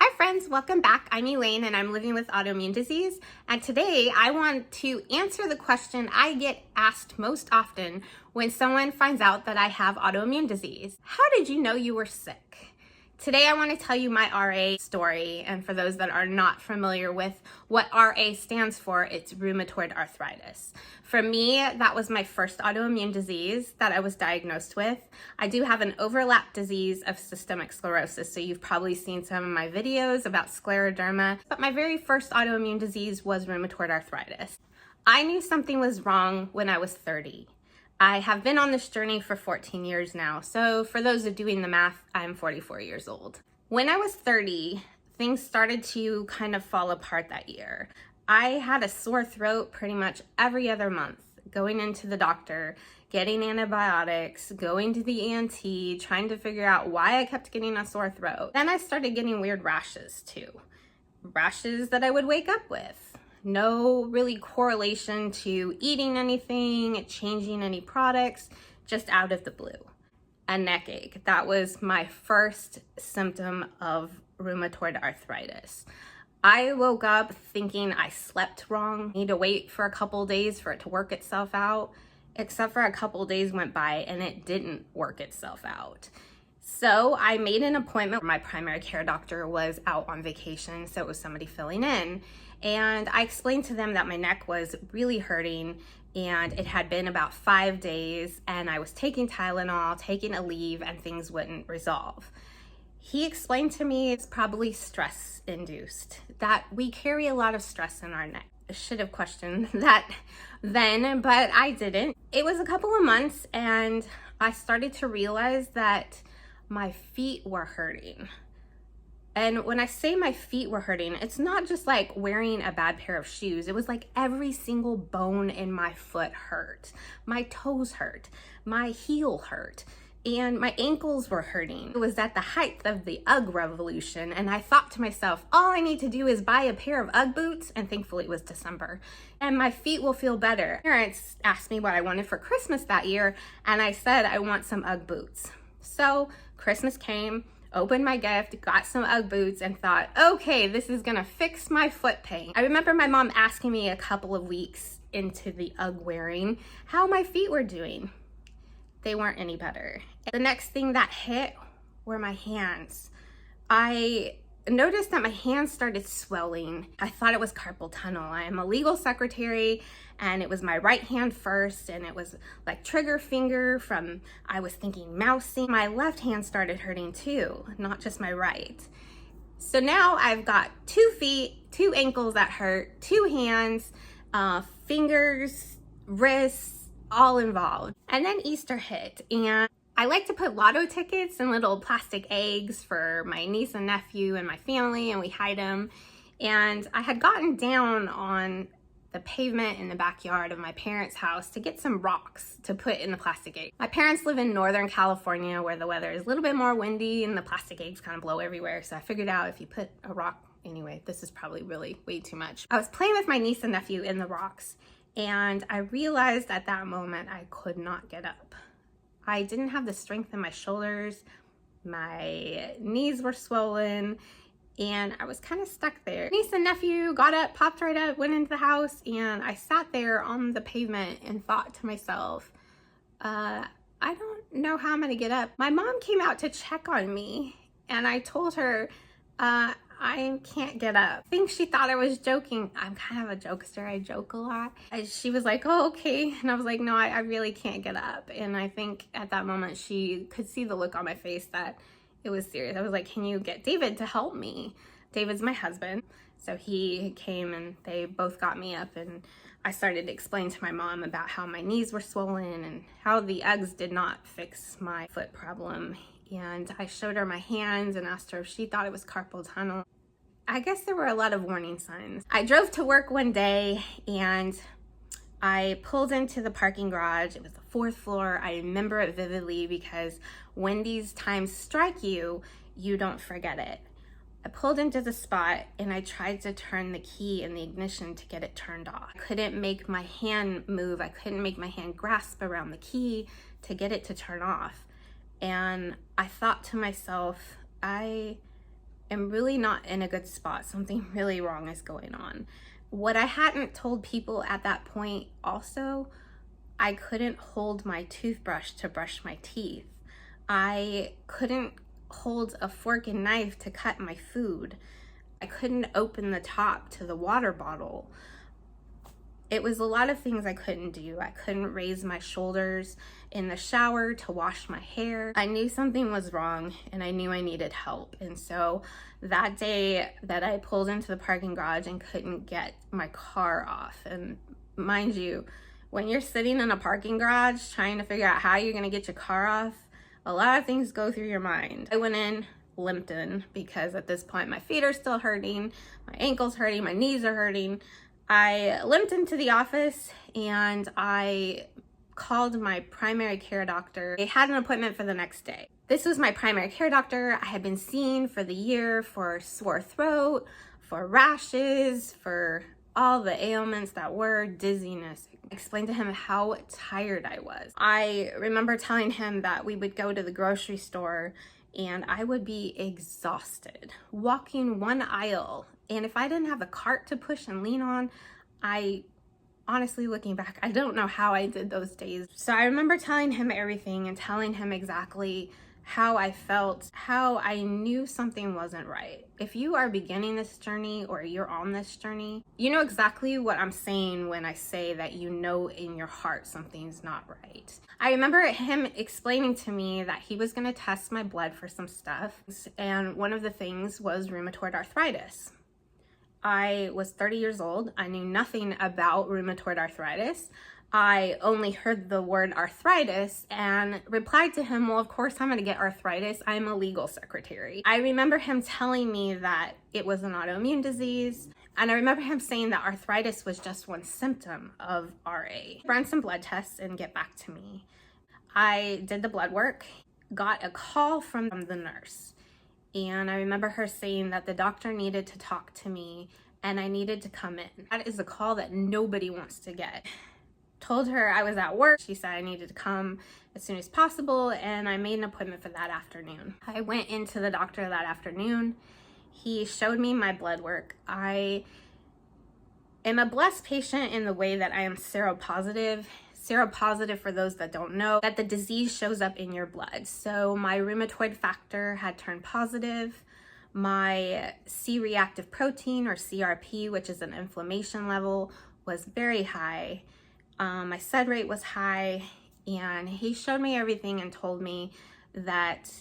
Hi friends, welcome back. I'm Elaine and I'm living with autoimmune disease. And today I want to answer the question I get asked most often when someone finds out that I have autoimmune disease. How did you know you were sick? Today I want to tell you my RA story, and for those that are not familiar with what RA stands for, it's rheumatoid arthritis. For me, that was my first autoimmune disease that I was diagnosed with. I do have an overlap disease of systemic sclerosis, so you've probably seen some of my videos about scleroderma, but my very first autoimmune disease was rheumatoid arthritis. I knew something was wrong when I was 30. I have been on this journey for 14 years now, so for those of doing the math, I'm 44 years old. When I was 30, things started to kind of fall apart that year. I had a sore throat pretty much every other month, going into the doctor, getting antibiotics, going to the ENT, trying to figure out why I kept getting a sore throat. Then I started getting weird rashes too. Rashes that I would wake up with. No really correlation to eating anything, changing any products, just out of the blue. A neck ache. That was my first symptom of rheumatoid arthritis. I woke up thinking I slept wrong. I need to wait for a couple days for it to work itself out, except for a couple days went by and it didn't work itself out. So I made an appointment. My primary care doctor was out on vacation, so it was somebody filling in. And I explained to them that my neck was really hurting and it had been about 5 days and I was taking Tylenol, taking a leave, and things wouldn't resolve. He explained to me it's probably stress induced, that we carry a lot of stress in our neck. I should have questioned that then, but I didn't. It was a couple of months and I started to realize that my feet were hurting. And when I say my feet were hurting, it's not just like wearing a bad pair of shoes. It was like every single bone in my foot hurt. My toes hurt. My heel hurt. And my ankles were hurting. It was at the height of the UGG revolution. And I thought to myself, all I need to do is buy a pair of UGG boots. And thankfully it was December. And my feet will feel better. Parents asked me what I wanted for Christmas that year. And I said, I want some UGG boots. So Christmas came. Opened my gift, got some UGG boots, and thought, okay, this is gonna fix my foot pain. I remember my mom asking me a couple of weeks into the UGG wearing how my feet were doing. They weren't any better. The next thing that hit were my hands. I noticed that my hands started swelling. I thought it was carpal tunnel. I am a legal secretary and it was my right hand first, and it was like trigger finger from, I was thinking mousing. My left hand started hurting too, not just my right. So now I've got 2 feet, 2 ankles that hurt, 2 hands, fingers, wrists, all involved. And then Easter hit, and I like to put lotto tickets in little plastic eggs for my niece and nephew and my family, and we hide them. And I had gotten down on the pavement in the backyard of my parents' house to get some rocks to put in the plastic egg. My parents live in Northern California where the weather is a little bit more windy and the plastic eggs kind of blow everywhere. So I figured out if you put a rock, anyway, this is probably really way too much. I was playing with my niece and nephew in the rocks, and I realized at that moment I could not get up. I didn't have the strength in my shoulders, my knees were swollen, and I was kind of stuck there. Niece and nephew got up, popped right up, went into the house, and I sat there on the pavement and thought to myself, I don't know how I'm gonna get up. My mom came out to check on me, and I told her, I can't get up. I think she thought I was joking. I'm kind of a jokester, I joke a lot. And she was like, oh, okay. And I was like, no, I really can't get up. And I think at that moment she could see the look on my face that it was serious. I was like, can you get David to help me? David's my husband. So he came and they both got me up, and I started to explain to my mom about how my knees were swollen and how the Uggs did not fix my foot problem. And I showed her my hands and asked her if she thought it was carpal tunnel. I guess there were a lot of warning signs. I drove to work one day and I pulled into the parking garage. It was the 4th floor. I remember it vividly because when these times strike you, you don't forget it. I pulled into the spot and I tried to turn the key in the ignition to get it turned off. I couldn't make my hand move. I couldn't make my hand grasp around the key to get it to turn off. And I thought to myself, I am really not in a good spot. Something really wrong is going on. What I hadn't told people at that point also, I couldn't hold my toothbrush to brush my teeth. I couldn't hold a fork and knife to cut my food. I couldn't open the top to the water bottle. It was a lot of things I couldn't do. I couldn't raise my shoulders in the shower to wash my hair. I knew something was wrong and I knew I needed help. And so that day that I pulled into the parking garage and couldn't get my car off, and mind you, when you're sitting in a parking garage trying to figure out how you're gonna get your car off, a lot of things go through your mind. I went in, limped in, because at this point my feet are still hurting, my ankle's hurting, my knees are hurting. I limped into the office and I called my primary care doctor. I had an appointment for the next day. This was my primary care doctor I had been seeing for the year for sore throat, for rashes, for all the ailments that were dizziness. I explained to him how tired I was. I remember telling him that we would go to the grocery store and I would be exhausted walking one aisle. And if I didn't have a cart to push and lean on, honestly, looking back, I don't know how I did those days. So I remember telling him everything and telling him exactly how I felt, how I knew something wasn't right. If you are beginning this journey or you're on this journey, you know exactly what I'm saying when I say that you know in your heart something's not right. I remember him explaining to me that he was going to test my blood for some stuff, and one of the things was rheumatoid arthritis. I was 30 years old. I knew nothing about rheumatoid arthritis. I only heard the word arthritis and replied to him, well, of course I'm going to get arthritis. I'm a legal secretary. I remember him telling me that it was an autoimmune disease. And I remember him saying that arthritis was just one symptom of RA. Run some blood tests and get back to me. I did the blood work, got a call from the nurse. And I remember her saying that the doctor needed to talk to me and I needed to come in. That is a call that nobody wants to get. Told her I was at work. She said I needed to come as soon as possible, and I made an appointment for that afternoon. I went into the doctor that afternoon. He showed me my blood work. I am a blessed patient in the way that I am seropositive. Seropositive, for those that don't know, that the disease shows up in your blood. So my rheumatoid factor had turned positive. My C-reactive protein, or CRP, which is an inflammation level, was very high. My SED rate was high, and he showed me everything and told me that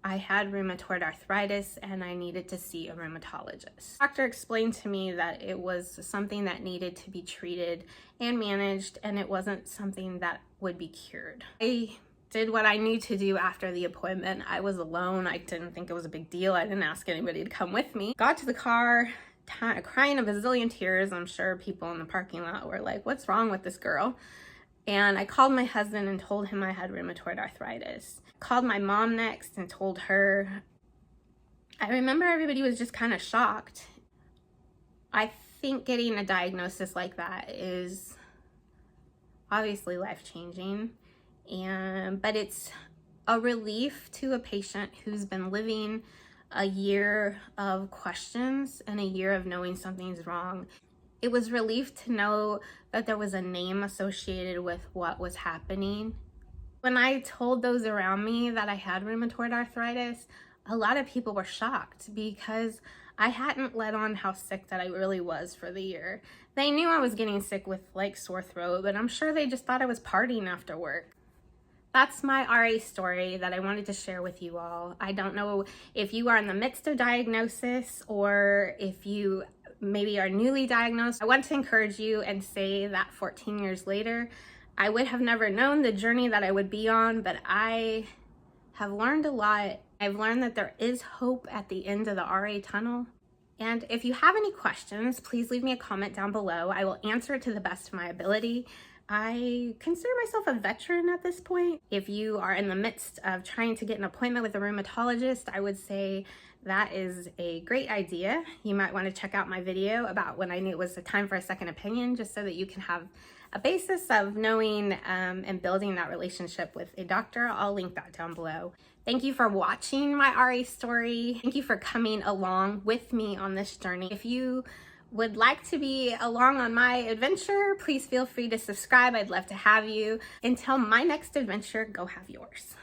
I had rheumatoid arthritis and I needed to see a rheumatologist. The doctor explained to me that it was something that needed to be treated and managed, and it wasn't something that would be cured. I did what I knew to do after the appointment. I was alone. I didn't think it was a big deal. I didn't ask anybody to come with me. Got to the car, crying a bazillion tears. I'm sure people in the parking lot were like, what's wrong with this girl? And I called my husband and told him I had rheumatoid arthritis. Called my mom next and told her. I remember everybody was just kind of shocked. I think getting a diagnosis like that is obviously life-changing, but it's a relief to a patient who's been living a year of questions and a year of knowing something's wrong. It was relief to know that there was a name associated with what was happening. When I told those around me that I had rheumatoid arthritis, a lot of people were shocked because I hadn't let on how sick that I really was for the year. They knew I was getting sick with like sore throat, but I'm sure they just thought I was partying after work. That's my RA story that I wanted to share with you all. I don't know if you are in the midst of diagnosis or if you maybe are newly diagnosed. I want to encourage you and say that 14 years later, I would have never known the journey that I would be on, but I have learned a lot. I've learned that there is hope at the end of the RA tunnel. And if you have any questions, please leave me a comment down below. I will answer it to the best of my ability. I consider myself a veteran at this point. If you are in the midst of trying to get an appointment with a rheumatologist, I would say that is a great idea. You might want to check out my video about when I knew it was the time for a second opinion, just so that you can have a basis of knowing and building that relationship with a doctor. I'll link that down below. Thank you for watching my RA story. Thank you for coming along with me on this journey. If you would like to be along on my adventure, please feel free to subscribe. I'd love to have you. Until my next adventure, go have yours.